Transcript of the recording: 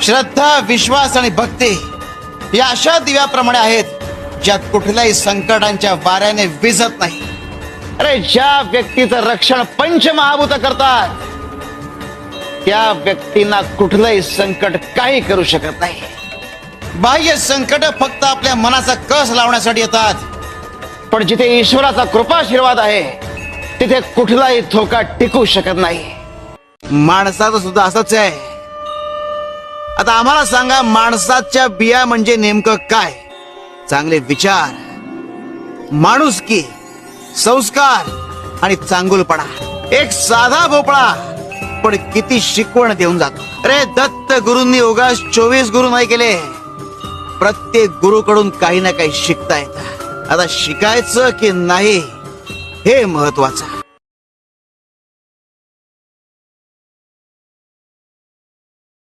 श्रद्धा, विश्वास आणि भक्ती या अशा दिव्याप्रमाणे आहेत ज्यात कुठल्याही संकटांच्या वाऱ्याने विझत नाही. अरे ज्या व्यक्तीचं रक्षण पंचमहाभूत करतात त्या व्यक्तींना कुठलंही संकट काही करू शकत नाही. बाह्य संकट फक्त आपल्या मनाचा कस लावण्यासाठी येतात, पण जिथे ईश्वराचा कृपाशीर्वाद आहे तिथे कुठलाही धोका टिकू शकत नाही. माणसाचं सुद्धा असंच आहे. आता आम्हाला सांगा, माणसाच्या बिया म्हणजे नेमकं काय? चांगले विचार, माणुसकी, संस्कार आणि चांगुलपणा. एक साधा भोपळा पण किती शिकवण देऊन जातो. अरे दत्त गुरूंनी उगाच 24 गुरु नाही केले. प्रत्येक गुरुकडून काही ना काही शिकता येतं. आता शिकायचं की नाही हे महत्वाचं.